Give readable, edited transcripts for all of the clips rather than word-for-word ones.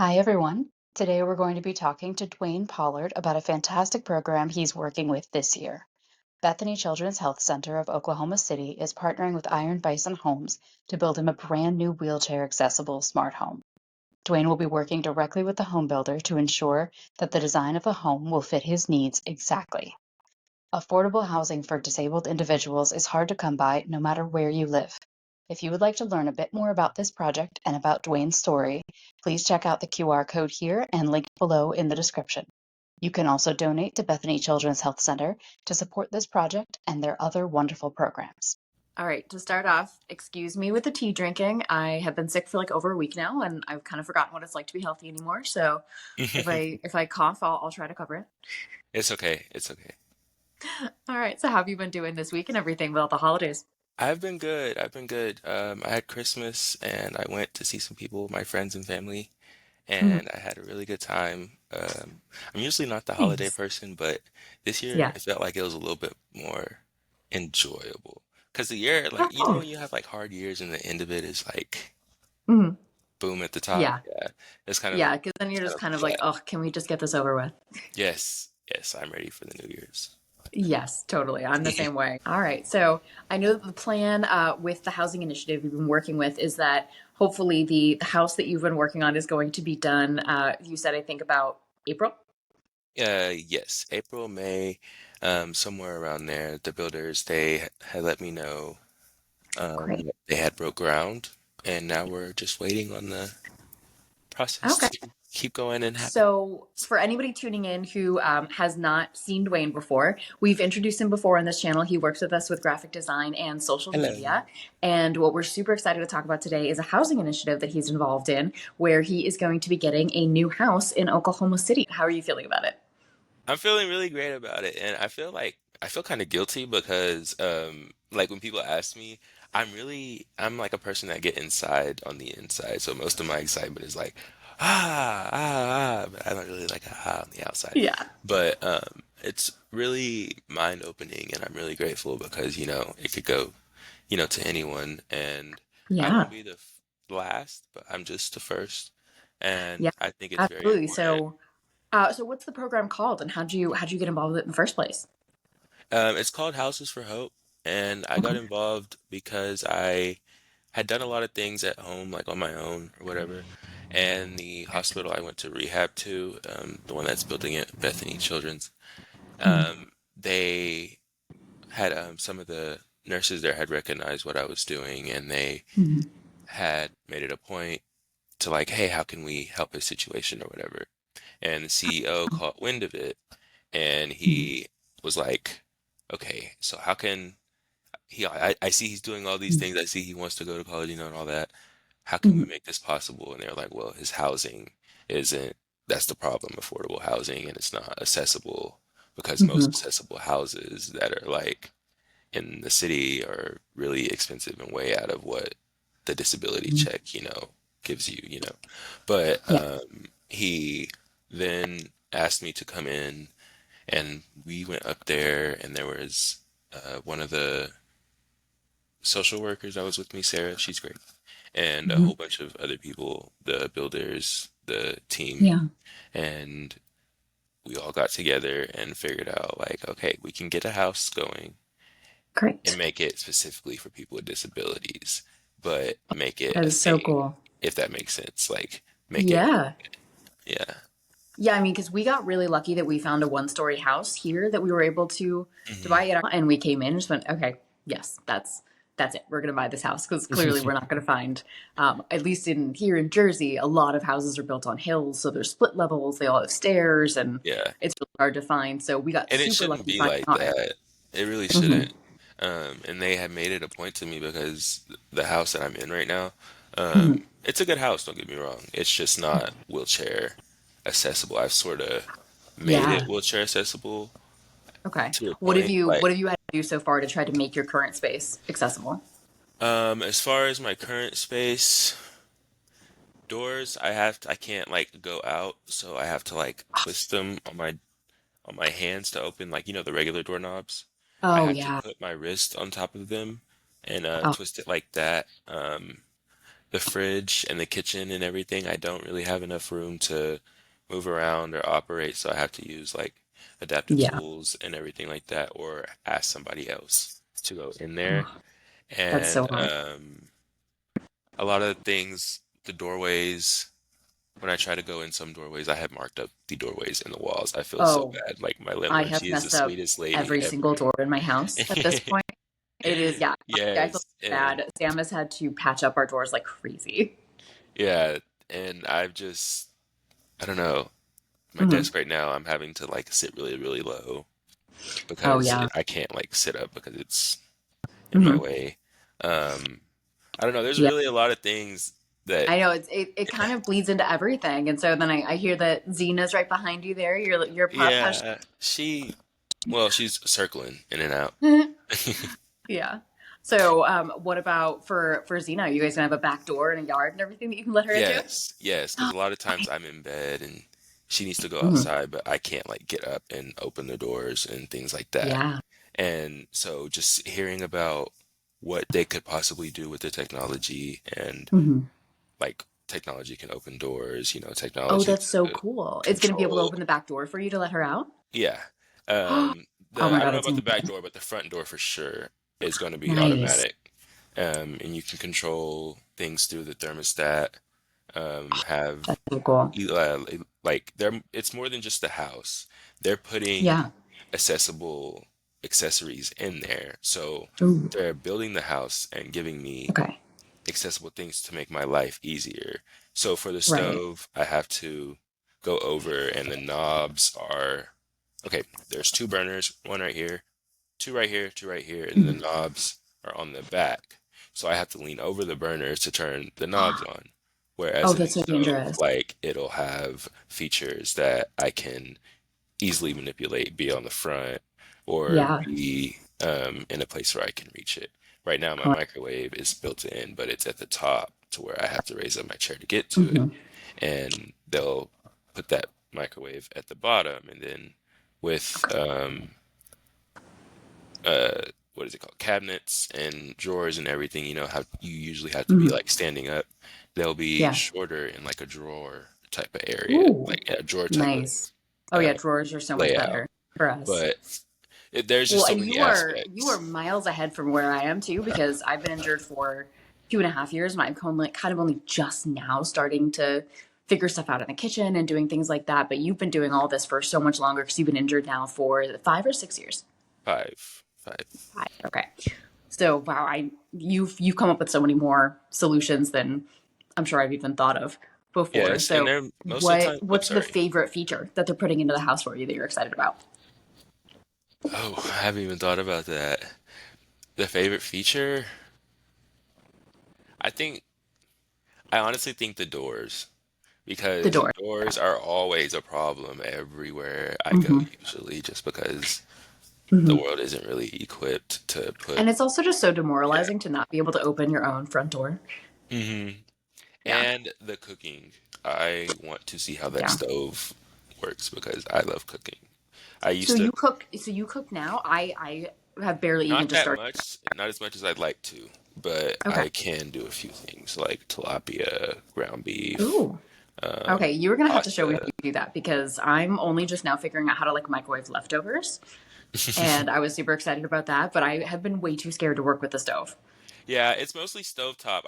Hi, everyone. Today we're going to be talking to DeWayne Pollard about a fantastic program he's working with this year. Bethany Children's Health Center of Oklahoma City is partnering with Bison Homes to build him a brand new wheelchair accessible smart home. DeWayne will be working directly with the home builder to ensure that the design of the home will fit his needs exactly. Affordable housing for disabled individuals is hard to come by no matter where you live. If you would like to learn a bit more about this project and about Dwayne's story, please check out the QR code here and linked below in the description. You can also donate to Bethany Children's Health Center to support this project and their other wonderful programs. All right, to start off, excuse me with the tea drinking. I have been sick for like over a week now, and I've kind of forgotten what it's like to be healthy anymore. So if I cough, I'll try to cover it. It's okay. It's okay. All right, so how have you been doing this week and everything with all the holidays? I've been good. I've been good. I had Christmas and I went to see some people, my friends and family, Mhm. and I had a really good time. I'm usually not the holiday Nice. person, but this year Yeah. it felt like it was a little bit more enjoyable. Because the year, like, Oh. when you have like hard years and the end of it is like Mhm. boom at the top. Yeah. Yeah, Yeah, because then you're it's kind just of kind of like like, that. oh, can we just get this over with? Yes, yes, I'm ready for the New Year's. Yes, totally. I'm the same way. All right. So I know that the plan with the housing initiative you've been working with is that hopefully the house that you've been working on is going to be done. You said, I think, about April. Yes, April, May, somewhere around there. The builders, they had let me know Great. they had broke ground, and now we're just waiting on the process Okay. to keep going and happen. So, for anybody tuning in who has not seen Dwayne before, we've introduced him before on this channel. He works with us with graphic design and social Hello. media. And what we're super excited to talk about today is a housing initiative that he's involved in, where he is going to be getting a new house in Oklahoma City. How are you feeling about it? I'm feeling really great about it, and I feel kind of guilty because like when people ask me, I'm like a person that get inside on the inside, so most of my excitement is like but I don't really like on the outside. Yeah. But it's really mind opening, and I'm really grateful because it could go to anyone, and I Yeah. won't be the last, but I'm just the first, and Yeah. I think it's very Absolutely. important. So what's the program called, and how'd you get involved with it in the first place? It's called Houses for Hope, and I got Okay. involved because I had done a lot of things at home, like on my own or whatever. And the hospital I went to rehab to, the one that's building it, Bethany Children's, they had some of the nurses there had recognized what I was doing, and they Mm-hmm. had made it a point to like, hey, how can we help his situation or whatever? And the CEO caught wind of it, and he was like, okay, so how can I see he's doing all these things. I see he wants to go to college, and all that. How can we Mm-hmm. make this possible? And they're like, well, his housing isn't, that's the problem, affordable housing, and it's not accessible because most Mm-hmm. accessible houses that are like in the city are really expensive and way out of what the disability check, gives you. But Yeah. he then asked me to come in, and we went up there, and there was one of the social workers that was with me, Sarah, she's great, and a Mm-hmm. whole bunch of other people, the builders, the team, Yeah. and we all got together and figured out like, okay, we can get a house going and Great. make it specifically for people with disabilities, but make it That a is so thing, cool. if that makes sense. Like, make it, Yeah. yeah. Yeah, I mean, because we got really lucky that we found a one-story house here that we were able to Hmm. buy it on, and we came in and just went, okay, yes, that's it. We're gonna buy this house because clearly we're not gonna find, at least in here in Jersey, a lot of houses are built on hills, so there's split levels, they all have stairs, and Yeah. it's really hard to find. So we got And it super shouldn't lucky be finding like ours. that. It really Hmm. shouldn't. And they have made it a point to me because the house that I'm in right now, Hmm. it's a good house, don't get me wrong. It's just not wheelchair accessible. I've sort of made it Yeah. wheelchair accessible Okay. to a What have point. you Like, what have you had to do so far to try to make your current space accessible? as far as my current space, doors, I can't like go out, so I have to like twist them on my hands to open, like the regular doorknobs. I Oh have to yeah. put my wrist on top of them and Oh, twist it like that. the fridge and the kitchen and everything, I don't really have enough room to move around or operate, so I have to use like adaptive Yeah. tools and everything like that, or ask somebody else to go in there. Oh, that's so And hard. a lot of things, the doorways, when I try to go in some doorways, I have marked up the doorways and the walls. I feel so Oh, bad. Like my I landlord, have she is the messed up sweetest lady every single ever. door in my house at this point. It is, yeah. I feel Yes, and bad. Sam has had to patch up our doors like crazy. yeah, and I don't know, my Hmm. desk right now, I'm having to like sit really, really low Oh, because yeah. I can't like sit up because it's in my Hmm. way. Um, I don't know. There's Yeah. really a lot of things that, I know it kind of bleeds into everything. And so then I hear that Zena's right behind you there, your pup. How's yeah, well, she's circling in and out. she? Yeah. So, what about for Zena? You guys gonna have a back door and a yard and everything that you can let her into? Yes, yes, because a lot of times I'm in bed and she needs to go Mhm. outside, but I can't like get up and open the doors and things like that. Yeah. And so just hearing about what they could possibly do with the technology and Hmm. like technology can open doors, Oh, technology that's so to cool. It's gonna be able to control. open the back door for you to let her out. Yeah. Oh The my I don't God, know that's about the back amazing. door, but the front door for sure is going to be Nice. automatic. And you can control things through the thermostat. Have That's so cool. like it's more than just the house. They're putting Yeah. accessible accessories in there. So Ooh. they're building the house and giving me Okay. accessible things to make my life easier. So for the Right. stove, I have to go over and the knobs are okay, there's two burners, one right here, two right here, two right here, and the Mhm. knobs are on the back. So I have to lean over the burners to turn the knobs on. Oh, Whereas in the that's so stove, dangerous. like it'll have features that I can easily manipulate, be on the front or Yeah. be in a place where I can reach it. Right now, my Oh, microwave is built in, but it's at the top to where I have to raise up my chair to get to it. mhm. And they'll put that microwave at the bottom, and then with uh, what is it called? Cabinets and drawers and everything, how you usually have to be Mhm. like standing up. They'll be Yeah. shorter in like a drawer type of area, Ooh. like a drawer type of Nice. Oh yeah, uh, drawers are so much layout. better for us. But there's just Well, so and many you are aspects. miles ahead from where I am too, because I've been injured for 2.5 years, and I'm kind of only just now starting to figure stuff out in the kitchen and doing things like that. But you've been doing all this for so much longer because you've been injured now for 5 or 6 years. Five, five. Five. Okay. So wow, you've come up with so many more solutions than I'm sure I've even thought of before. Yes, and So then most of the time, I'm what's the sorry. favorite feature that they're putting into the house for you that you're excited about? Oh, I haven't even thought about that. The favorite feature? I think, I honestly think the doors, The because door. doors are always a problem everywhere I go, Hmm. usually, just because the Hmm. world isn't really equipped to put, And it's also just so yeah. demoralizing to not be able to open your own front door. hmm Yeah. And the cooking. I want to see how that Yeah. stove works because I love cooking. I So used to you cook now? I have barely even Not just that started. much, not as much as I'd like to, but Okay. I can do a few things like tilapia, ground beef, Ooh. um, Okay, you're gonna have to show me how pasta. you do that because I'm only just now figuring out how to like microwave leftovers, and I was super excited about that, but I have been way too scared to work with the stove. Yeah, it's mostly stovetop.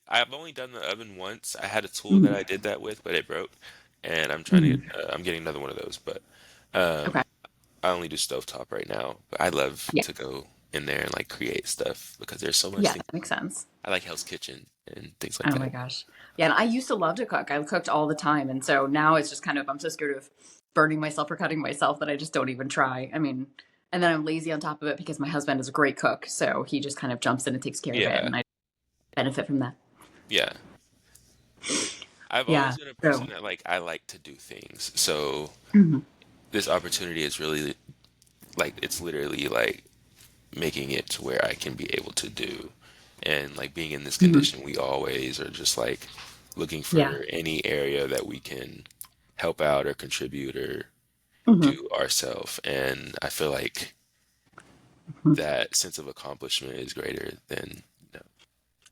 I've only done the oven once. I had a tool that Mhm. I did that with, but it broke, and Mhm. I'm getting another one of those, but um, Okay. I only do stovetop right now. But I love Yeah. to go in there and like create stuff because there's so much Yeah, things. that makes sense. I like Hell's Kitchen and things like Oh my that. gosh. Yeah, and I used to love to cook. I cooked all the time, and so now it's just kind of I'm so scared of burning myself or cutting myself that I just don't even try. I mean, and then I'm lazy on top of it because my husband is a great cook, so he just kind of jumps in and takes care of it, Yeah, and I benefit from that. yeah. I've Yeah. always been a person So. that like I like to do things. So Mhm. this opportunity is really like it's literally like making it to where I can be able to do. And like being in this Mhm. condition, we always are just like looking Yeah. for any area that we can help out or contribute or Mhm. do ourselves. And I feel like Mhm. that sense of accomplishment is greater than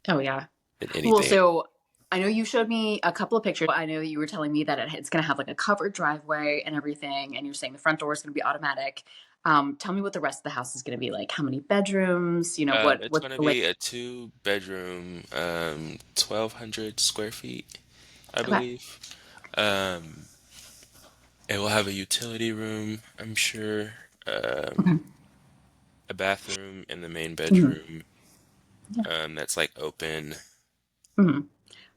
Oh yeah. than Well, anything. so I know you showed me a couple of pictures. I know you were telling me that it's going to have like a covered driveway and everything, and you're saying the front door is going to be automatic. Tell me what the rest of the house is going to be like. How many bedrooms? You know, It's what's going to the layout? be a two bedroom, 1,200 square feet, I Okay. believe. Um, it will have a utility room, I'm sure, Okay. a bathroom in the main Hmm. bedroom, Yeah. that's like open. Hmm.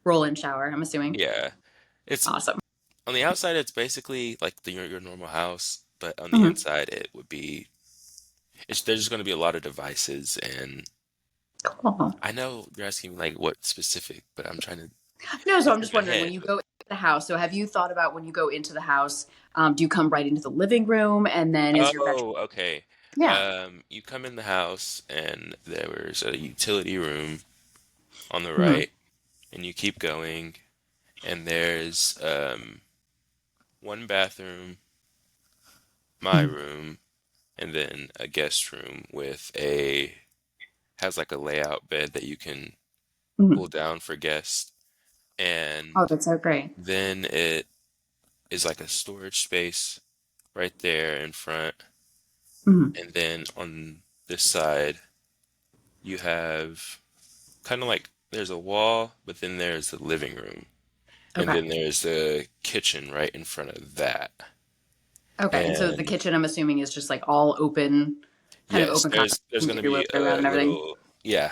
Roll in shower, I'm assuming. Yeah. It's Awesome. on the outside, it's basically like your normal house, but on the Hmm. inside, it would be, there's just going to be a lot of devices. And Cool. I know you're asking me like what specific, but I'm trying to No, so I'm think just wondering when ahead. you go into the house. So have you thought about when you go into the house? Do you come right into the living room and then is your bedroom? Oh, okay. Yeah. You come in the house and there was a utility room on the Hmm. right, and you keep going, and there's one bathroom, my Hmm. room, and then a guest room with a has like a layout bed that you can Hmm. pull down for guests, Oh, and that's so great. then it is like a storage space right there in front, Hmm. and then on this side you have kind of like there's a wall, but then there's the living room, and Okay. then there's the kitchen right in front of that. Okay. And so the And kitchen, I'm assuming, is just like all open, kind of yes, open concept. there's You can going to get your be way around a and everything. little, yeah,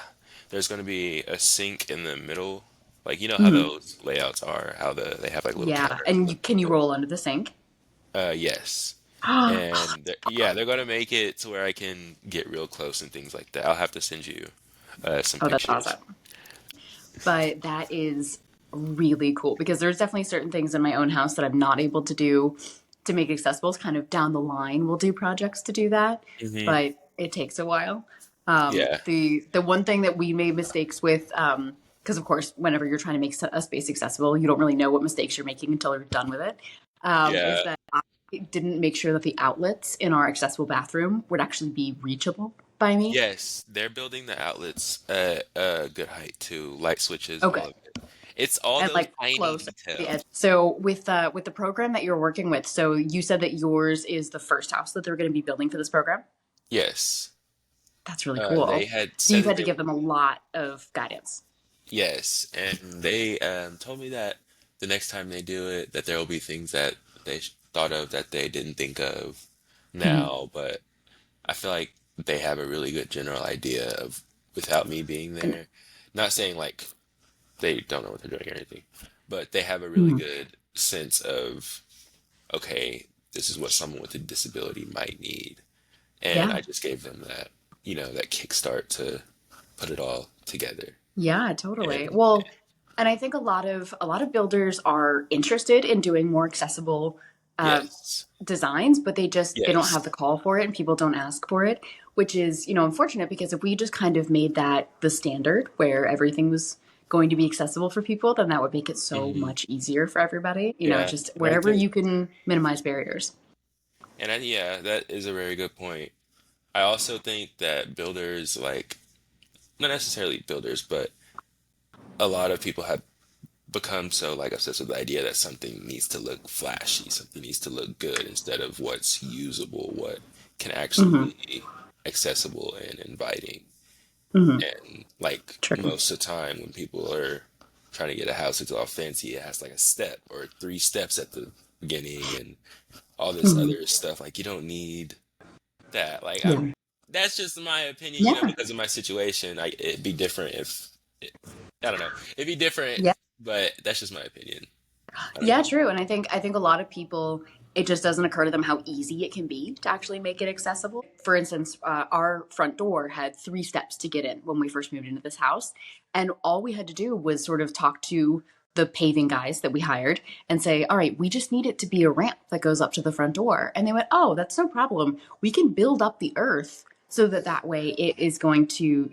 there's going to be a sink in the middle. Like you know how Hmm. those layouts are, how they have like little Yeah. counters in And the can you middle. roll under the sink? Yes. Oh, And yeah, they're gonna make it to where I can get real close and things like that. I'll have to send you some that's pictures. awesome. But that is really cool because there's definitely certain things in my own house that I'm not able to do to make accessible. It's kind of down the line. We'll do projects to do that, Hmm. but it takes a while. Yeah. The one thing that we made mistakes with, because of course, whenever you're trying to make a space accessible, you don't really know what mistakes you're making until you're done with it. Is Yeah. that I didn't make sure that the outlets in our accessible bathroom would actually be reachable by me. Yes, they're building the outlets at a good height too. Light switches, Okay. all of it. It's all And those like tiny close to the details. edge. So with the program that you're working with, so you said that yours is the first house that they're going to be building for this program. Yes. That's really They cool. had So said you've that had to they give them a lot of guidance. yes, and they told me that the next time they do it, that there will be things that they thought of that they didn't think of Mhm. now, but I feel like they have a really good general idea of without me being And, there. Not saying like they don't know what they're doing or anything, but they have a really mhm. good sense of, okay, this is what someone with a disability might need. And Yeah. I just gave them that, that kickstart to put it all together. Yeah, totally. And Well, and I think a lot of builders are interested in doing more accessible uh, yes, designs, but they don't have yes. the call for it, and people don't ask for it, which is unfortunate because if we just kind of made that the standard where everything was going to be accessible for people, then that would make it so Hmm. much easier for everybody. Yeah. Just And I wherever think, you can minimize barriers. yeah, that is a very good point. I also think that builders, like, not necessarily builders, but a lot of people have become so like obsessed with the idea that something needs to look flashy, something needs to look good instead of what's usable, what can actually Hmm. be accessible and inviting. Hmm. And like True. most of the time when people are trying to get a house that's all fancy, it has like a step or three steps at the beginning and all this Hmm. other stuff. Like you don't need that. Like I'm Yeah. that's just my opinion, Yeah. because of my situation. It'd be different if I don't know. It'd be different, Yeah. but that's just my opinion. I don't Yeah, know. true. And I think a lot of people, it just doesn't occur to them how easy it can be to actually make it accessible. For instance, our front door had 3 steps to get in when we first moved into this house, and all we had to do was sort of talk to the paving guys that we hired and say, "All right, we just need it to be a ramp that goes up to the front door." And they went, "Oh, that's no problem. We can build up the earth so that that way it is going to,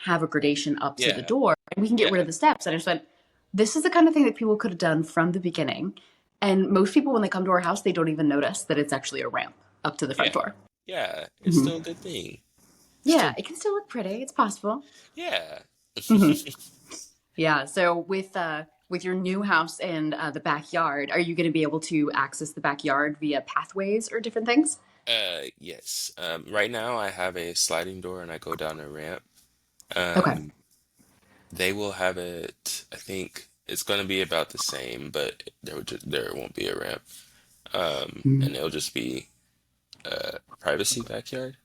have a gradation up to the Yeah, door, and we can get rid yeah, of the steps." And I just went, this is the kind of thing that people could have done from the beginning. And most people, when they come to our house, they don't even notice that it's actually a ramp up to the front yeah, door. yeah. It's still a Hmm. good thing. Yeah, Still, it can still look pretty. It's possible. yeah. Hmm. Yeah. So with your new house and the backyard, are you going to be able to access the backyard via pathways or different things? Yes. Right now I have a sliding door and I go down a ramp. Okay. Um, they will have it, I think it's going to be about the same, but there won't be a ramp. Mm. And it'll just be privacy backyard.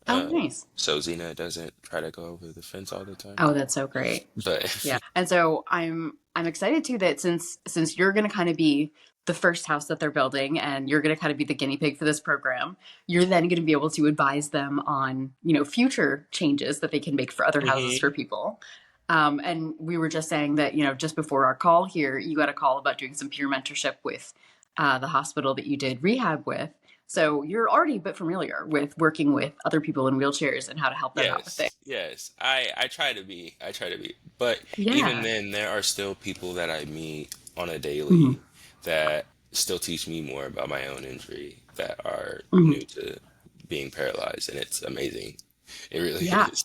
Oh, Um, nice. so Xena doesn't try to go over the fence all the time. Oh, that's so great. But Yeah. And so I'm excited too that since you're going to kind of be the first house that they're building and you're going to kind of be the guinea pig for this program, you're then going to be able to advise them on, future changes that they can make for other houses hmm for people. And we were just saying that, just before our call here, you got a call about doing some peer mentorship with the hospital that you did rehab with. So you're already a bit familiar with working with other people in wheelchairs and how to help them out with things. Yes, yes. I try to be. I try to be. But even Yeah. then, there are still people that I meet on a Mhm. daily that still teach me more about my own injury that are Mhm. new to being paralyzed, and it's amazing. It really Yeah. is.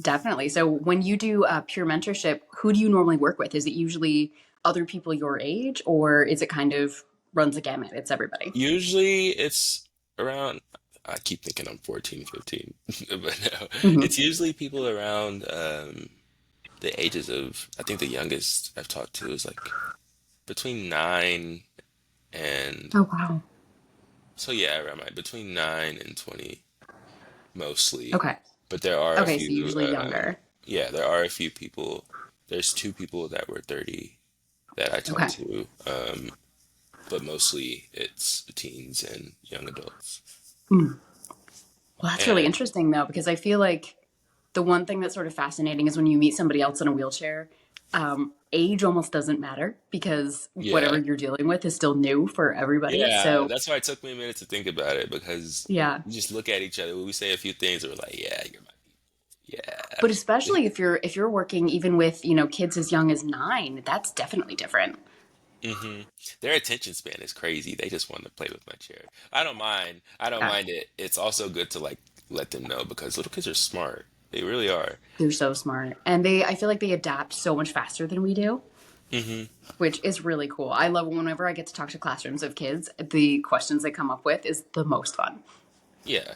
Definitely. So when you do peer mentorship, who do you normally work with? Is it usually other people your age, or is it kind of runs a gamut? It's everybody. Usually it's around, I keep thinking I'm 14, 15, but no, Hmm. it's usually people around the ages of, I think the youngest I've talked to is like between 9 and Oh wow. so yeah, around between 9 and 20 mostly. Okay. But there are a Okay. So few, usually younger. yeah, there are a few people. There's two people that were 30 that I talked Okay. to, but mostly it's teens and young adults. Mm. Well, that's really And interesting though, because I feel like the one thing that's sort of fascinating is when you meet somebody else in a wheelchair, age almost doesn't matter because whatever yeah, you're dealing with is still new for everybody. yeah, So that's why it took me a minute to think about it because yeah. you just look at each other. We say a few things, and we're like, yeah, you're my, But yeah. especially if you're working even with, kids as young as 9, that's definitely different. hmm Their attention span is crazy. They just want to play with my chair. I don't mind. I don't Yeah. mind it. It's also good to like let them know because little kids are smart. They really are. They're so smart. And I feel like they adapt so much faster than we do, hmm which is really cool. I love whenever I get to talk to classrooms of kids, the questions they come up with is the most fun. Yeah.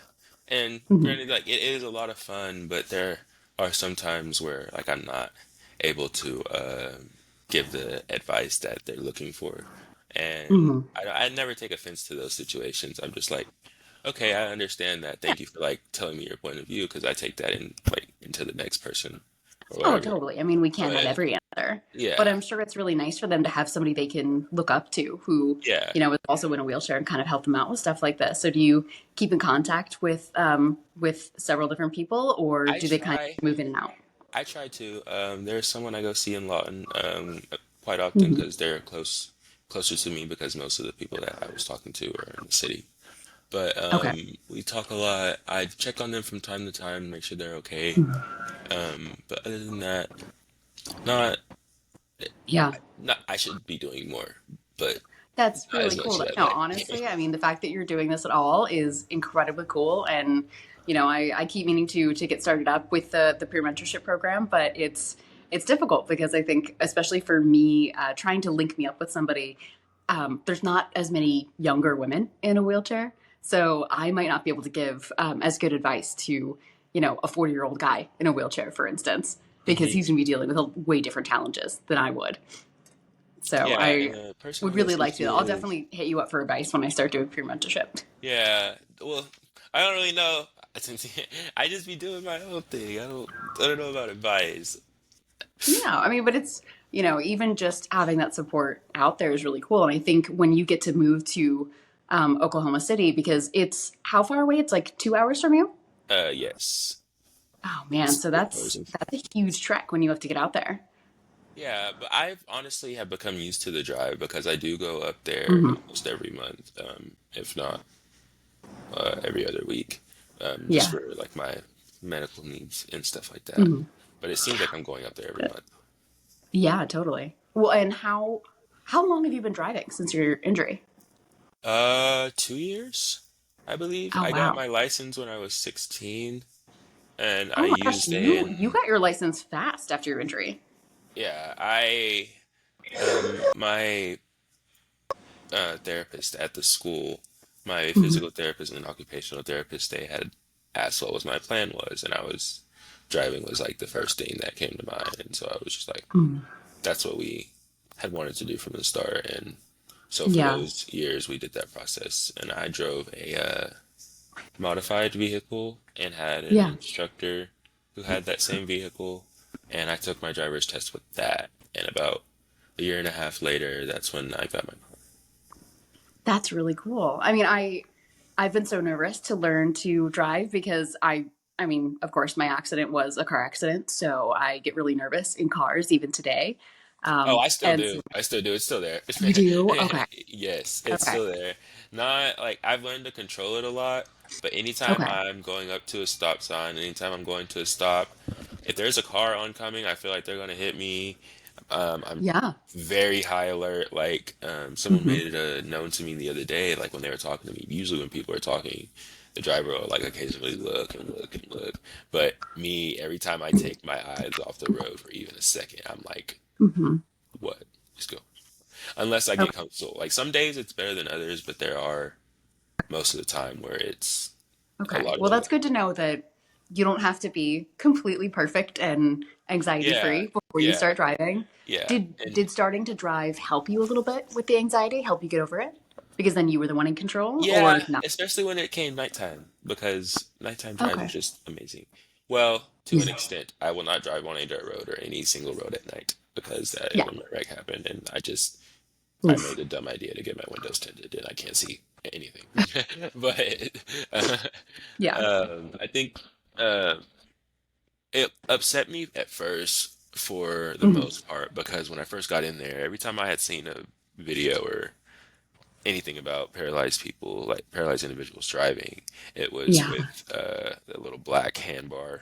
And Hmm. granted, like it is a lot of fun, but there are some times where like I'm not able to give the advice that they're looking for. And Hmm. I never take offense to those situations. I'm just like, okay, I understand that. Yeah. Thank you for like telling me your point of view because I take that in like into the next person or Oh, whatever. totally. I mean, we can't have But every answer, but yeah, I'm sure it's really nice for them to have somebody they can look up to who, yeah. is also in a wheelchair and kind of help them out with stuff like this. So do you keep in contact with several different people, or I do they kind try. of move in and out? I try to. There's someone I go see in Lawton quite often Hmm. because they're closer to me because most of the people that I was talking to are in the city. But Okay. we talk a lot. I check on them from time to time, make sure they're okay. But other than that, not Yeah. not. I should be doing more, but That's not as really much cool. as I'd No, like. honestly, I mean, the fact that you're doing this at all is incredibly cool. And, I keep meaning to get started up with the peer mentorship program, but it's difficult because I think, especially for me, trying to link me up with somebody, there's not as many younger women in a wheelchair. So I might not be able to give as good advice to, a 40-year-old guy in a wheelchair, for instance, because hmm he's going to be dealing with way different challenges than I would. So Yeah, I and the person would I go really see like to. I'll too. definitely hit you up for advice when I start doing peer mentorship. Yeah, well, I don't really know. I just be doing my own thing. I don't know about advice. Yeah, I mean, but it's, even just having that support out there is really cool. And I think when you get to move to Oklahoma City, because it's how far away? It's like 2 hours from you. Yes. Oh man, It's so 2 hours that's a huge trek when you have to get out there. Yeah, but I've honestly have become used to the drive because I do go up there Hmm. almost every month, if not every other week, just Yeah. for like my medical needs and stuff like that. Hmm. But it seems like I'm going up there every month. Yeah, totally. Well, and how long have you been driving since your injury? 2 years, I believe. Oh I got wow. my license when I was 16, and I Oh my gosh, used you in got your license fast after your injury. yeah, My therapist at the school, my Mhm. physical therapist and occupational therapist, they had asked what was my plan was, and I was driving was like the first thing that came to mind, and so I was just like, Mm. that's what we had wanted to do from the start, and so for Yeah. those years we did that process, and I drove a modified vehicle and had an Yeah. instructor who had that same vehicle, and I took my driver's test with that, and about a year and a half later, that's when I got my car. That's really cool. I mean, I've been so nervous to learn to drive because I mean, of course, my accident was a car accident, so I get really nervous in cars even today. Oh, I still And do. so I still do. It's still there. you do? Okay. Yes, it's Okay. still there. Not like I've learned to control it a lot, but anytime Okay. I'm going up to a stop sign, anytime I'm going to a stop, if there's a car oncoming, I feel like they're gonna hit me. I'm Yeah. very high alert. Like, someone Hmm. made it known to me the other day, like when they were talking to me. Usually when people are talking, the driver will like occasionally look and look and look. But me, every time I take my eyes off the road for even a second, I'm like, Hmm. what? Just go. Unless I get Okay. comfortable. Like some days it's better than others, but there are most of the time where it's a Okay. lot of Well, the that's good to know that you don't have to be completely perfect and anxiety yeah, free before you yeah, start driving. yeah. And Did starting to drive help you a little bit with the anxiety, help you get over it? Because then you were the one in control or yeah, not? especially when it came nighttime, because nighttime drives are Okay. just amazing. Well, to an Yeah. extent, I will not drive on a dirt road or any single road at night because that is Yeah. when my wreck happened, and I made Oof. the dumb idea to get my windows tinted and I can't see anything. But uh, Yeah. I think uh, it upset me at first for the Hmm. most part because when I first got in there, every time I had seen a video or anything about paralyzed people, like paralyzed individuals driving, it was Yeah. with the little black handbar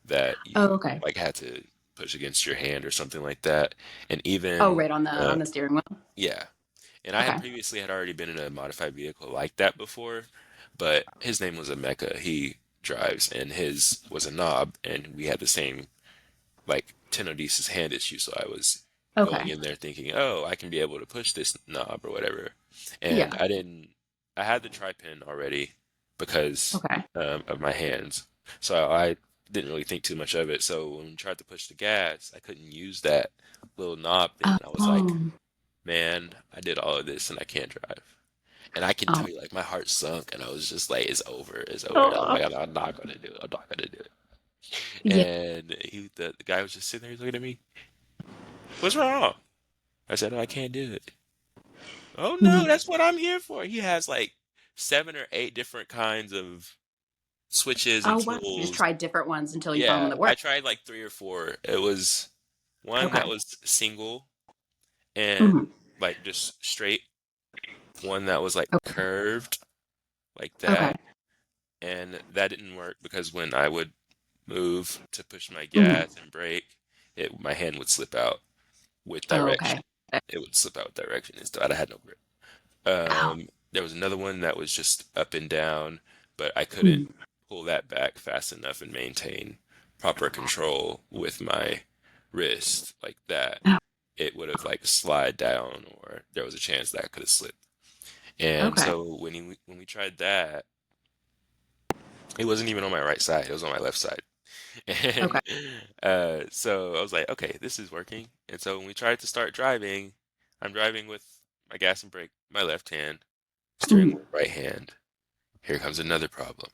that Oh, you okay. like had to push against your hand or something like that. And Oh, even right on the steering wheel. yeah, and I had Okay. previously had already been in a modified vehicle like that before, but his name was Emeka. He drives, and his was a knob, and we had the same like tenodesis hand issue. So I was going Okay. in there thinking, oh, I can be able to push this knob or whatever. And Yeah. I didn't, I had the tri-pin already because Okay. of my hands. So I didn't really think too much of it. So when we tried to push the gas, I couldn't use that little knob thing. And I was like, Oh. man, I did all of this and I can't drive. And I can Oh. tell you, like, my heart sunk and I was just like, it's over, it's over. And I'm Oh. like, I'm not gonna do it. I'm not gonna do it. Yeah. And the guy was just sitting there, he's looking at me. What's wrong? I said, oh, I can't do it. Oh no, Mhm. that's what I'm here for. He has like 7 or 8 different kinds of switches and Oh, wow. You just tools. tried different ones until you found one Yeah, that I worked. tried like 3 or 4. It was one that Okay. was single and Hmm. like just straight, one that was like Okay. curved like Okay. that, and that didn't work because when I would move to push my Hmm. gas and brake, my hand would slip out with Oh, okay. direction. It would slip out with direction instead. I had no grip. Oh. There was another one that was just up and down, but I couldn't Hmm. pull that back fast enough and maintain proper control with my wrist like that. Oh. It would have like slide down, or there was a chance that I could have slipped. And Okay. so when we tried that, it wasn't even on my right side; it was on my left side. Okay. And so I was like, okay, this is working. And so when we tried to start driving, I'm driving with my gas and brake, my left hand, steering Hmm. wheel, right hand. Here comes another problem.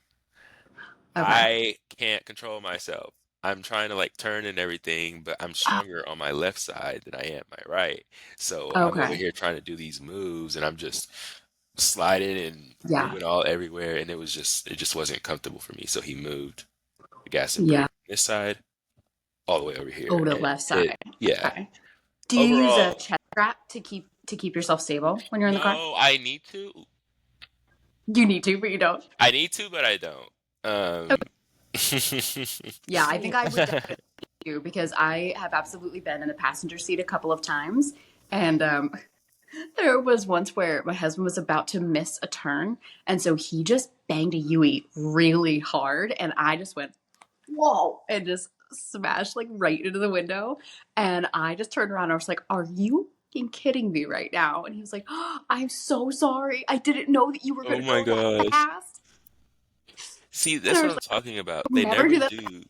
Okay. I can't control myself. I'm trying to like turn and everything, but I'm Oh. stronger on my left side than I am my right. So I'm over Okay. here trying to do these moves and I'm just sliding and Yeah. moving all everywhere and it just wasn't comfortable for me. So he moved the gas and brake Yeah. on this side all the way over Oh, here to the and left it side. yeah. Okay. Do you use a Overall, chest strap to keep yourself stable when you're in the car? no, I need to. You need to, but you don't. I need to, but I don't. Okay. Um Yeah, I think I would definitely do because I have absolutely been in the passenger seat a couple of times, and there was once where my husband was about to miss a turn, and so he just banged a Yui really hard, and I just went, whoa, and just smashed like right into the window. And I just turned around and I was like, are you kidding me right now?" And he was like, "Oh, I'm so sorry. I didn't know that you were Oh going to my go that gosh. fast." See, And that's I what was I'm like, talking about. "I'll They never never do that." do.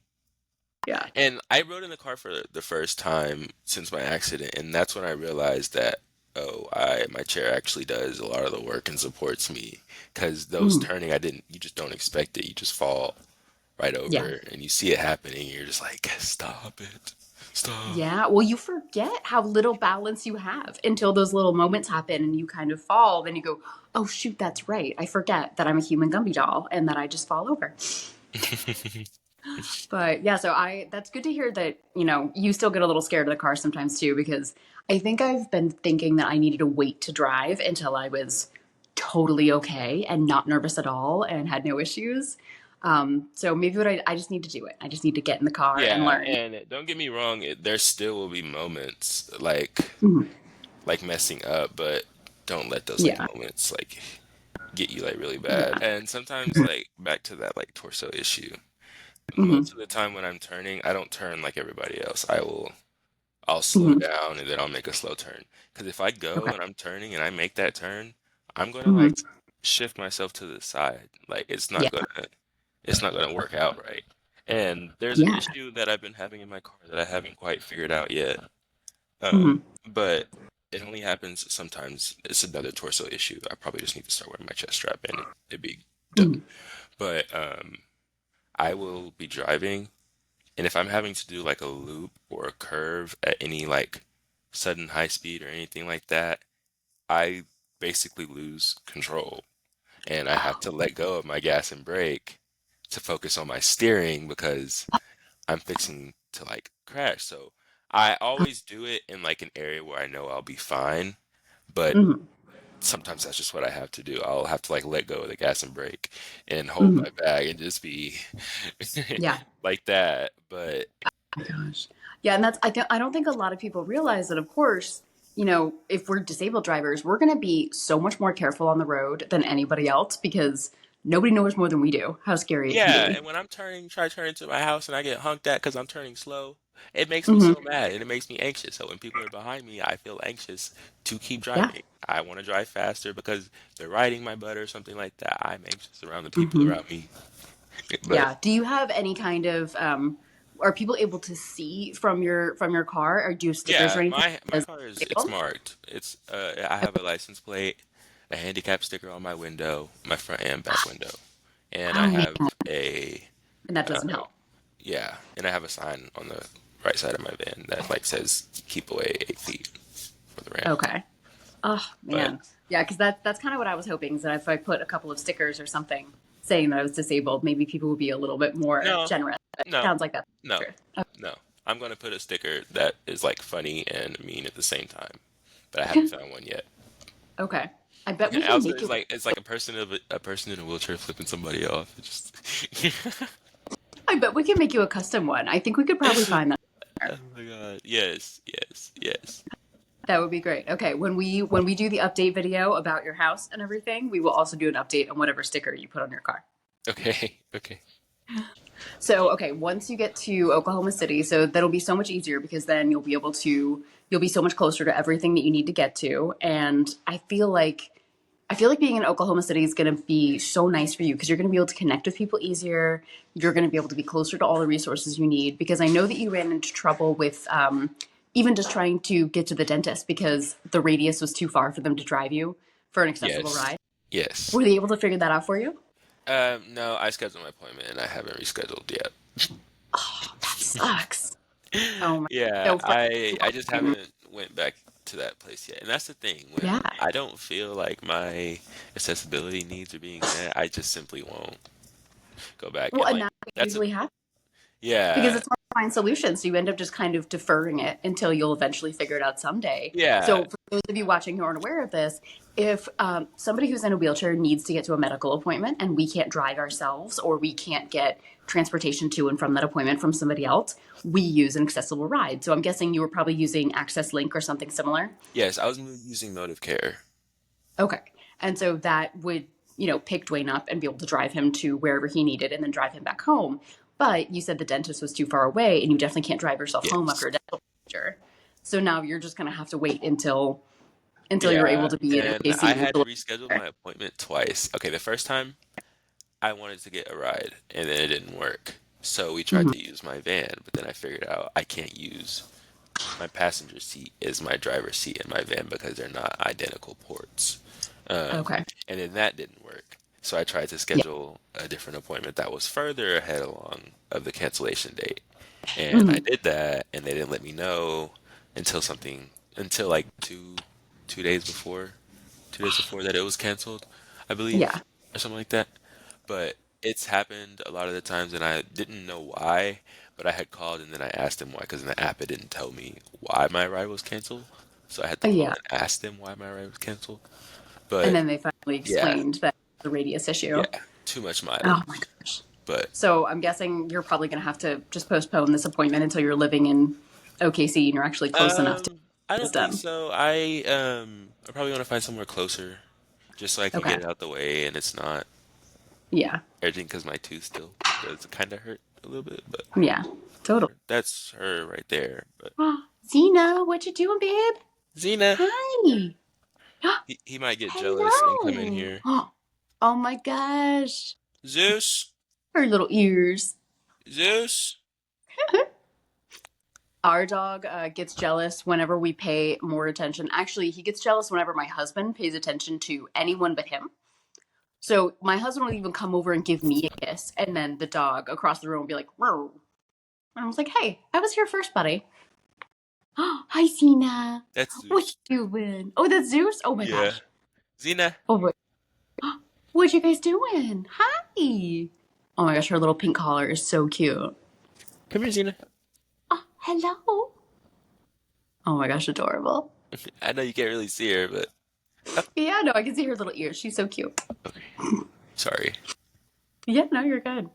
Yeah. And I rode in the car for the first time since my accident, and that's when I realized that, oh, my chair actually does a lot of the work and supports me. Because those Mhm. turning, you just don't expect it. You just fall right Yeah. over, and you see it happening, and you're just like, stop it, stop. Yeah. Well, you forget how little balance you have until those little moments happen and you kind of fall. Then you go, "Oh, shoot, that's right. I forget that I'm a human Gumby doll and that I just fall over." But yeah, so that's good to hear that, you still get a little scared of the car sometimes too, because I think I've been thinking that I needed to wait to drive until I was totally okay and not nervous at all and had no issues. So maybe I just need to do it. I just need to get in the car and Yeah, learn. and don't get me wrong, there still will be moments like Mhm. messing up, but don't let those Yeah. moments get you really bad. Yeah. And sometimes back to that torso issue. Hmm. Most of the time when I'm turning, I don't turn like everybody else. I'll slow Hmm. down and then I'll make a slow turn. Because if I go Okay. and I'm turning and I make that turn, I'm gonna Hmm. shift myself to the side. Yeah. It's not gonna work out right. And there's an Yeah. issue that I've been having in my car that I haven't quite figured out yet. Hmm. But it only happens sometimes. It's another torso issue. I probably just need to start wearing my chest strap and it'd be done. Hmm. But I will be driving, and if I'm having to do a loop or a curve at any sudden high speed or anything like that, I basically lose control and I have Oh. to let go of my gas and brake to focus on my steering because I'm fixing to crash. So I always do it in an area where I know I'll be fine, but Hmm. sometimes that's just what I have to do. I'll have to let go of the gas and brake and hold Hmm. my bag and just be Yeah. like that. But My gosh. Yeah, and I don't think a lot of people realize that, of course, if we're disabled drivers, we're going to be so much more careful on the road than anybody else because nobody knows more than we do how scary it can yeah, be. and when try to turn into my house and I get honked at because I'm turning slow, it makes me Hmm. so mad and it makes me anxious. So when people are behind me, I feel anxious to keep Yeah. driving. I want to drive faster because they're riding my butt or something like that. I'm anxious around the people Hmm. around me. But Yeah. Do you have any kind of are people able to see from your car, or do you have stickers or yeah, anything my that says car is it's disabled? marked. I have a license plate, a handicap sticker on my window, my front and back window, and I Oh man, have a and that doesn't uh, help. yeah, and I have a sign on the right side of my van that says keep away 8 feet for the ramp. Okay. Oh But man, yeah, because that's kind of what I was hoping, is that if I put a couple of stickers or something saying that I was disabled, maybe people would be a little bit more no, generous. But it no, sounds like that's no, true. Okay. no. I'm gonna put a sticker that is funny and mean at the same time, but I haven't found one yet. Okay. I bet we can Also, make you. it's like a person in a wheelchair flipping somebody off. It just I bet we can make you a custom one. I think we could probably find that oh somewhere. my God. Yes, yes, yes. That would be great. Okay, when we do the update video about your house and everything, we will also do an update on whatever sticker you put on your car. Okay, okay. So, okay, once you get to Oklahoma City, so that'll be so much easier because then you'll be so much closer to everything that you need to get to. And I feel like being in Oklahoma City is going to be so nice for you because you're going to be able to connect with people easier. You're going to be able to be closer to all the resources you need, because I know that you ran into trouble with even just trying to get to the dentist because the radius was too far for them to drive you for an accessible Yes, ride. yes. Were they able to figure that out for you? No, I scheduled my appointment and I haven't rescheduled yet. That sucks. Oh my. Yeah, So for I just haven't went back to that place yet. And that's the thing, when yeah. I don't feel like my accessibility needs are being met, I just simply won't go back. Well, And and that's what that's a usually happens because yeah, it's hard to find solutions. So you end up just kind of deferring it until you'll eventually figure it out someday. yeah, So for those of you watching who aren't aware of this, if somebody who's in a wheelchair needs to get to a medical appointment and we can't drive ourselves, or we can't get transportation to and from that appointment from somebody else, we use an accessible ride. So I'm guessing you were probably using Access Link or something similar. yes, I was using Motive Care. Okay. And so that would, pick Dwayne up and be able to drive him to wherever he needed and then drive him back home. But you said the dentist was too far away and you definitely can't drive yourself home after Yes. a dental procedure. So now you're just gonna have to wait until you're Yeah, able to be in and I OKC. had to reschedule my appointment twice. Okay, the first time I wanted to get a ride and then it didn't work. So we tried Mhm. to use my van, but then I figured out I can't use my passenger seat is my driver's seat in my van because they're not identical ports. Um, Okay. and then that didn't work. So I tried to Yeah. schedule a different appointment that was further ahead along of the cancellation date. And I Mhm. did that and they didn't let me know until until like 2 days before, 2 days before that it was canceled, I believe, Yeah. or something like that. But it's happened a lot of the times, and I didn't know why. But I had called and then I asked him why, because in the app it didn't tell me why my ride was canceled. So I had to call Yeah. and ask them why my ride was canceled. And But then they finally yeah, explained that the radius issue. yeah, too much Oh my mileage. gosh. But So I'm guessing you're probably gonna have to just postpone this appointment until you're living in OKC and you're actually close enough to I get this don't think done. so. I probably want to find somewhere closer, just so I can Okay. get it out the way, and it's not Yeah. everything because my tooth still does kind of hurt a little bit. But Yeah. Totally. that's her right there. But Oh, Zena, what you doing, babe? Zena, Hi. he might get jealous and come in Hello. here. Oh my gosh. Zeus, Her little ears. Zeus. Our dog gets jealous whenever we pay more attention. Actually, he gets jealous whenever my husband pays attention to anyone but him. So my husband will even come over and give me a kiss, and then the dog across the room will be like, "Whoa!" And I was like, "Hey, I was here first, buddy." Oh, hi, Cena. That's What Zeus. you doing? Oh, that's Zeus. Oh my Yeah. gosh. Zena, Oh boy. What you guys doing? Hi. Oh my gosh, her little pink collar is so cute. come here, Zena. Oh, hello. Oh my gosh, adorable. I know you can't really see her, but Yeah, no, I can see her little ears. She's so cute. okay. Sorry. Yeah, no, you're good.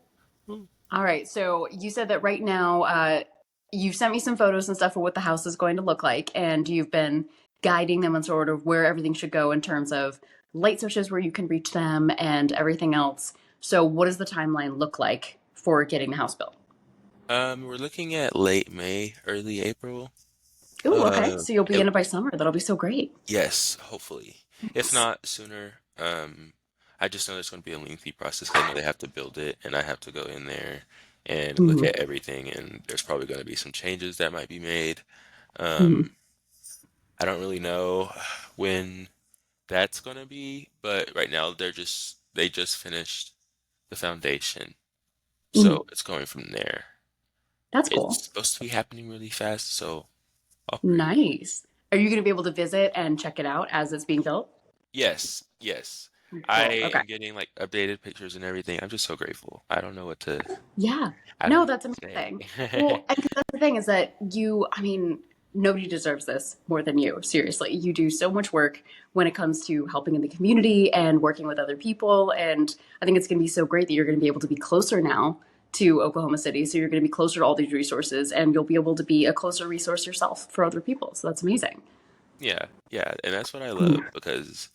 Hmm. All right. So you said that right now you've sent me some photos and stuff of what the house is going to look like, and you've been guiding them on sort of where everything should go in terms of light switches where you can reach them and everything else. So what does the timeline look like for getting the house built? We're looking at late May, early April. Ooh, okay. Uh, So you'll be it- in it by summer. That'll be so great. yes, hopefully. If Nice. not sooner, I just know there's going to be a lengthy process 'cause I know they have to build it, and I have to go in there and look Mhm. at everything, and there's probably going to be some changes that might be made. Mhm. Um, I don't really know when that's going to be, but right now they just finished the foundation, Mhm. so it's going from there. That's It's cool. supposed to be happening really fast, so I'll pray. Nice. Are you going to be able to visit and check it out as it's being built? Yes, yes. I Cool. Okay. am getting like updated pictures and everything. I'm just so grateful. Yeah. I don't No, know that's what to amazing. say. Well, and 'cause that's the thing is that I mean, nobody deserves this more than you. Seriously. You do so much work when it comes to helping in the community and working with other people. And I think it's going to be so great that you're going to be able to be closer now to Oklahoma City. So you're going to be closer to all these resources and you'll be able to be a closer resource yourself for other people. So that's amazing. Yeah, yeah, and that's what I love because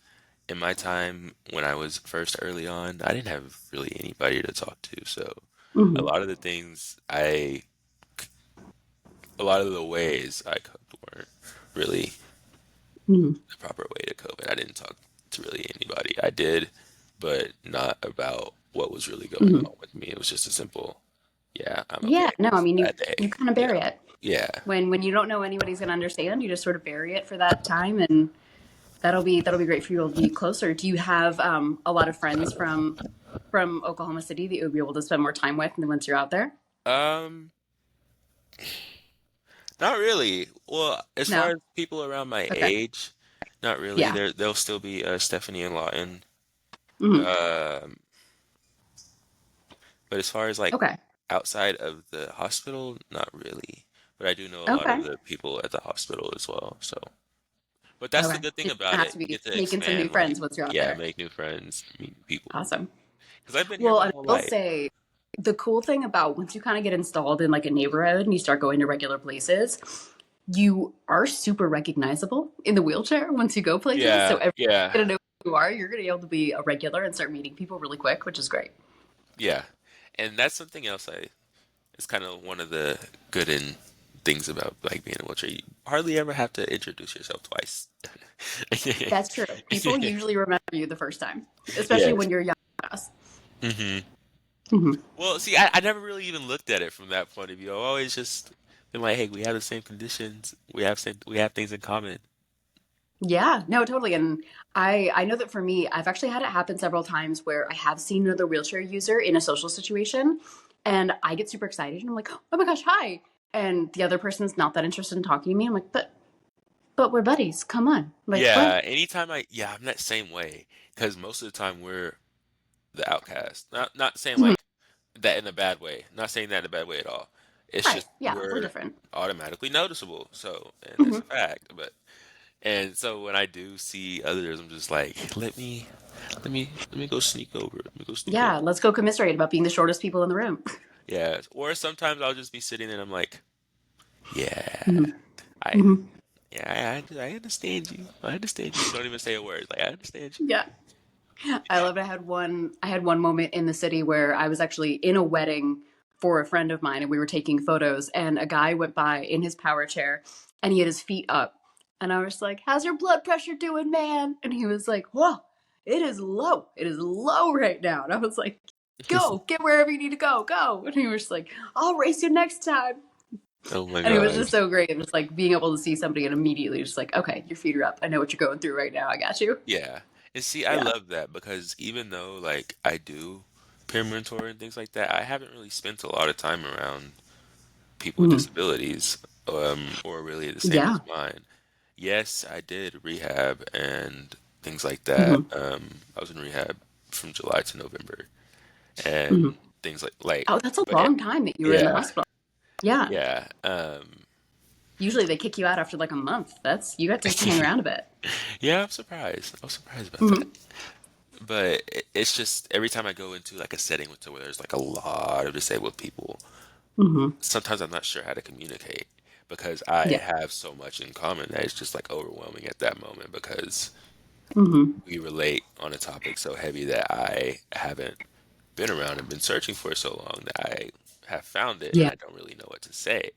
in my time when I was first early on, I didn't have really anybody to talk to. So a Mm-hmm. lot of the things a lot of the ways I coped weren't really Mm-hmm. the proper way to cope. And I didn't talk to really anybody. I did, but not about what was really going Mm-hmm. on with me. It was just a simple, yeah, I'm okay. Yeah. No, I It's mean, a you, bad day, you kind of you bury know? it. Yeah, When you don't know anybody's going to understand, you just sort of bury it for that time and that'll be great for you to be closer. Do you have a lot of friends from Oklahoma City that you'll be able to spend more time with and once you're out there? um, not really. Well, as far No. as people around my Okay. age, not really. Yeah. There'll still be Stephanie and Lawton. Hmm. Um, but as far as like Okay. outside of the hospital, not really. But I do know a lot of Okay. the people at the hospital as well. So, but that's the Okay. good thing You're gonna about have it. to You be get to making some new expand, like, friends once you're out yeah, there. make new friends, meet people. Awesome. Because I've been here Well, my and whole I will life. say the cool thing about once you kind of get installed in like a neighborhood and you start going to regular places, you are super recognizable in the wheelchair once you go places. So Yeah, everyone's yeah, gonna know who you are. You're gonna be able to be a regular and start meeting people really quick, which is great. yeah. And that's something else it's kind of one of the good and things about like being in a wheelchair. You hardly ever have to introduce yourself twice. That's true. People usually remember you the first time, especially when Yes. you're young. Like us. Hmm. Mhm. Well, see, I never really even looked at it from that point of view. I've always just been like, hey, we have the same conditions. We have things in common. Yeah, no, totally. And I know that for me, I've actually had it happen several times where I have seen another wheelchair user in a social situation and I get super excited and I'm like, oh my gosh, hi. And the other person's not that interested in talking to me. I'm like, but we're buddies. Come on. Like, what? Yeah, yeah, I'm that same way because most of the time we're the outcast. Not saying Mhm. like that in a bad way. Not saying that in a bad way at all. It's Right. just Yeah, we're we're different. automatically noticeable. So, and that's a Hmm. fact. And so when I do see others, I'm just like, let me go sneak over. Let me go sneak over. Yeah, let's go commiserate about being the shortest people in the room. Yeah. Or sometimes I'll just be sitting there and I'm like, yeah, Hmm. I, Hmm. I understand you. I understand you. Don't even say a word. Like, I understand you. Yeah. I loved I had one moment in the city where I was actually in a wedding for a friend of mine and we were taking photos and a guy went by in his power chair and he had his feet up and I was like, "How's your blood pressure doing, man?" And he was like, "Whoa, it is low. It is low right now." And I was like, "Go, get wherever you need to go, go." And he was like, "I'll race you next time." Oh my And it was just gosh. so great. And it's like being able to see somebody and immediately just like, "Okay, your feet are up. I know what you're going through right now. I got you." Yeah. And see, I Yeah. love that because even though like I do peer mentor and things like that, I haven't really spent a lot of time around people with Mhm. disabilities, or really the same Yeah. as mine. Yes, I did rehab and things like that. Hmm. I was in rehab from July to November and Hmm. things Oh, that's a but long time that you were in the yeah, hospital. Yeah. yeah, Usually they kick you out after like a month. That's you got to hang around a bit. yeah, I'm surprised. I was surprised about that. Hmm. But it's just every time I go into like a setting where there's like a lot of disabled people, Hmm. sometimes I'm not sure how to communicate because I Yeah. have so much in common that it's just like overwhelming at that moment because Hmm. we relate on a topic so heavy that I haven't been around and been searching for so long that I have found it and Yeah. I don't really know what to say.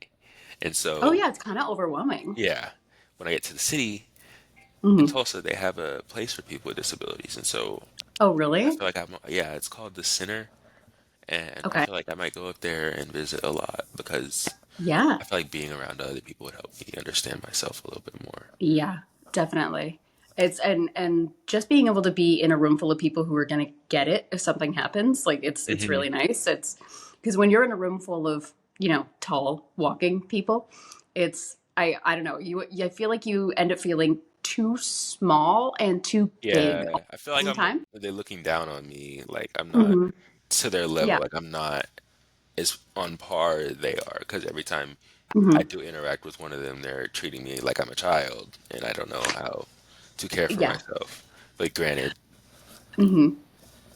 And Oh so, yeah, it's kind of overwhelming. yeah, when I get to the city in Hmm. Tulsa, they have a place for people with disabilities. And so Oh I really? feel like yeah, it's called the Center. And I Okay. feel like I might go up there and visit a lot because Yeah. I feel like being around other people would help me understand myself a little bit more. Yeah. Definitely. It's and just being able to be in a room full of people who are going to get it if something happens, like it's Hmm. really nice. It's because when you're in a room full of, tall walking people, it's I don't know, I feel like you end up feeling too small and too big all Yeah, I feel like the time. they're looking down on me. Like I'm not Hmm. to their level. Yeah. Like I'm not as on par they are. Because every time I Hmm. do interact with one of them, they're treating me like I'm a child, and I don't know how to care for Yeah. myself. But granted, Hmm.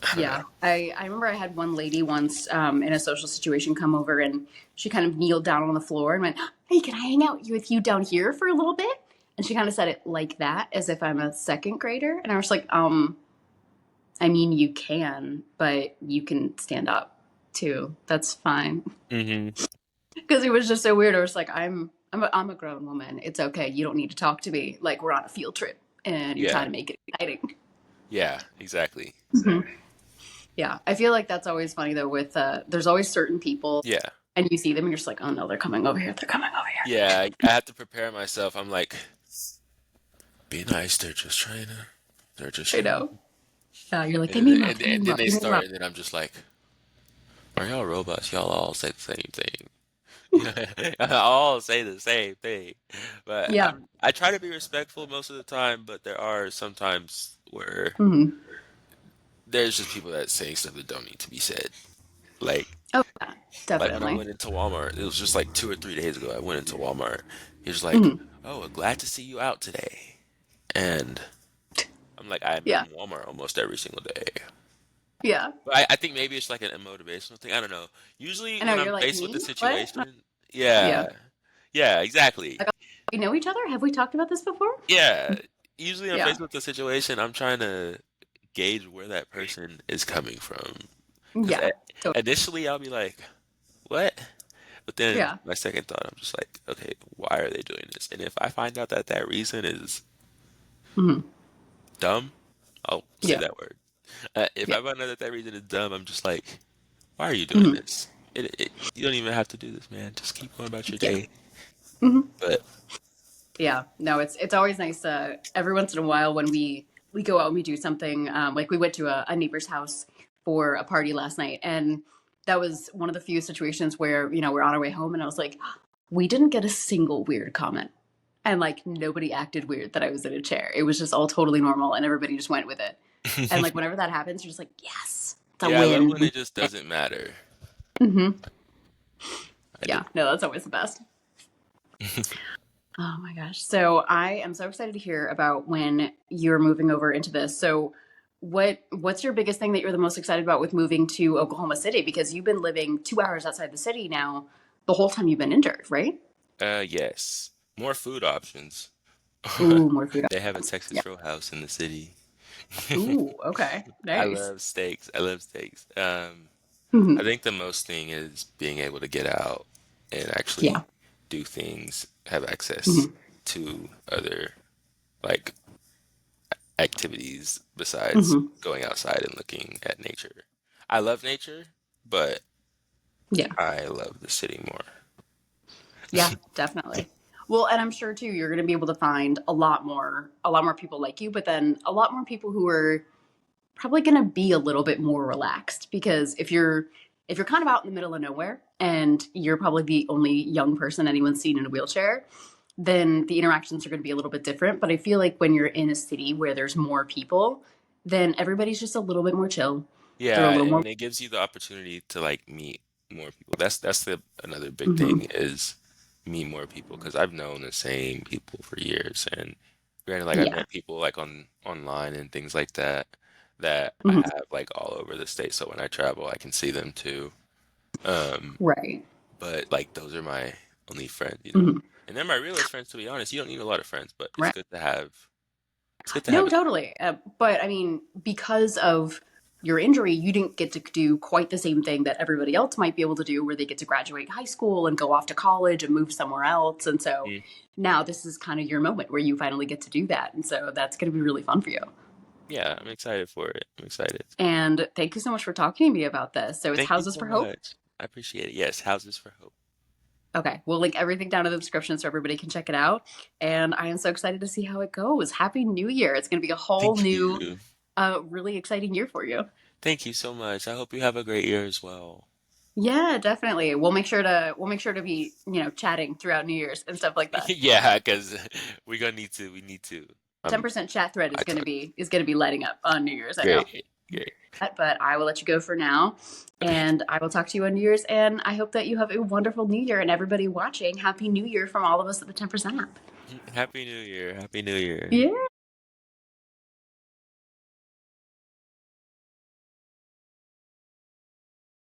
I don't Yeah. know. I remember I had one lady once in a social situation come over and she kind of kneeled down on the floor and went, "Hey, can I hang out with you down here for a little bit?" And she kind of said it like that, as if I'm a second grader. And I was like, I mean, you can, but you can stand up too. That's fine. Hmm. Because it was just so weird. I was like, I'm a grown woman. It's okay. You don't need to talk to me like we're on a field trip and you're trying Yeah, to make it exciting. yeah, exactly. Mhm. Yeah, I feel like that's always funny though. With there's always certain people, Yeah, and you see them, and you're just like, oh no, they're coming over here. They're coming over here. yeah. I have to prepare myself. I'm like, be nice. They're just I trying. know. You're like, And they mean then, well. They and mean then well. they They mean well. start, and then I'm just like, are y'all robots? Y'all all say the same thing. All say the same thing. But Yeah. I try to be respectful most of the time, but there are some times where Hmm. there's just people that say stuff that don't need to be said. Like Oh yeah, like when I definitely. went into Walmart, it was just like 2 or 3 days ago. I went into Walmart. He was like, Hmm. "Oh, glad to see you out today." And I'm like, I'm Yeah. in Walmart almost every single day. Yeah. But I think maybe it's like a motivational thing. I don't know. Usually I know. when I'm You're like faced with the me. What? situation, Yeah. yeah, yeah, exactly. Like, we know each other. Have we talked about this before? Yeah, usually I'm Yeah. faced with the situation, I'm trying to gauge where that person is coming from. Because Yeah. Totally. initially I'll be like, what? But then Yeah. my second thought, I'm just like, okay, why are they doing this? And if I find out that that reason is Hmm. dumb, I'll say Yeah. that word. If Yeah. I find out that that reason is dumb, I'm just like, why are you doing Hmm. this? You don't even have to do this, man. Just keep going about your Yeah. day. Hmm. But Yeah. No, it's always nice. Every once in a while when we go out and we do something, like we went to a neighbor's house for a party last night, and that was one of the few situations where we're on our way home, and I was like, we didn't get a single weird comment, and like nobody acted weird that I was in a chair. It was just all totally normal, and everybody just went with it. And like whenever that happens, you're just like, yes, it's a yeah, I love when win. it just doesn't matter. Hmm. I do. Yeah. No, that's always the best. Oh my gosh. So I am so excited to hear about when you're moving over into this. So what's your biggest thing that you're the most excited about with moving to Oklahoma City? Because you've been living 2 hours outside the city now the whole time you've been injured, right? Yes. More food options. Ooh, more food They have a options. Texas Yeah. Roadhouse in the city. Ooh, okay. I Nice. love steaks. I love steaks. I Mhm. think the most thing is being able to get out and Yeah. actually do things, have access Hmm. to other like activities besides Hmm. going outside and looking at nature. I love nature, but Yeah. I love the city more. Yeah, definitely. Well, and I'm sure too you're going to be able to find a lot more people like you, but then a lot more people who are probably going to be a little bit more relaxed, because if you're kind of out in the middle of nowhere and you're probably the only young person anyone's seen in a wheelchair, then the interactions are going to be a little bit different. But I feel like when you're in a city where there's more people, then everybody's just a little bit more chill. They're a Yeah, little more. and it gives you the opportunity to like meet more people. That's the another big Hmm. thing is meet more people because I've known the same people for years and granted like I've Yeah. met people like online and things like that that I Hmm. have like all over the state so when I travel I can see them too. Um Right. but like those are my only friends, you know. Hmm. And they're my realest friends to be honest. You don't need a lot of friends, but Right. it's good to have No, it. totally. But I mean, because of your injury, you didn't get to do quite the same thing that everybody else might be able to do, where they get to graduate high school and go off to college and move somewhere else. And so Mm. now this is kind of your moment where you finally get to do that. And so that's going to be really fun for you. Yeah, I'm excited for it. I'm excited. And thank you so much for talking to me about this. So it's Thank you Houses so for Hope. much. I appreciate it. Yes, Houses for Hope. Okay, we'll link everything down in the description so everybody can check it out. And I am so excited to see how it goes. Happy New Year. It's going to be a whole Thank new, you. really exciting year for you. Thank you so much. I hope you have a great year as well. Yeah, definitely. We'll make sure to be, chatting throughout New Year's and stuff like that. Yeah, because we're gonna need to. We need to. 10% chat thread I is gonna talk. be is gonna be lighting up on New Year's, I know. Great, great. But I will let you go for now. Okay. And I will talk to you on New Year's. And I hope that you have a wonderful New Year, and everybody watching, Happy New Year from all of us at the 10% app. Happy New Year. Happy New Year. Yeah.